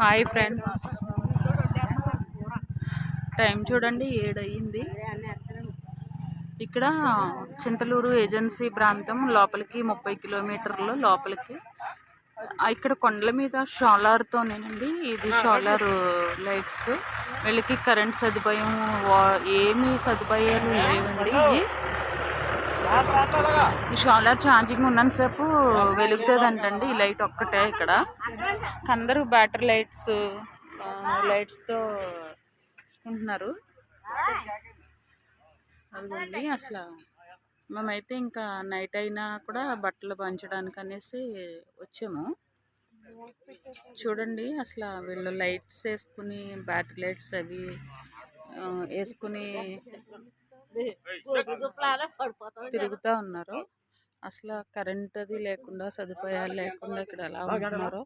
Hi friends, time చూడండి 7 అయ్యింది. ఇక్కడ చింతలూరు ఏజెన్సీ ప్రాంతం లోపలికి 30 కిలోమీటర్లు లోపలికి. ఇక్కడ కొండల మీద సోలార్తోనేనండి, ఇది సోలార్ లైట్స్. వీళ్ళకి కరెంట్ సదుపాయం ఏమీ సదుపాయాలు లేవండి. ఈ సోలార్ ఛార్జింగ్ ఉన్నంతసేపు వెలుగుతుంది అంటండి. ఈ లైట్ ఒక్కటే ఇక్కడ. అందరూ బ్యాటరీ లైట్స్తో చూసుకుంటున్నారు. అదిగోండి, అసలు మేమైతే ఇంకా నైట్ అయినా కూడా బట్టలు పంచడానికి అనేసి వచ్చాము. చూడండి, అసలు వీళ్ళు లైట్స్ వేసుకుని బ్యాటరీ లైట్స్ అవి వేసుకుని తిరుగుతూ ఉన్నారు. అసలు కరెంట్ అది లేకుండా, సదుపాయాలు లేకుండా ఇక్కడ ఎలా ఉంటున్నారో.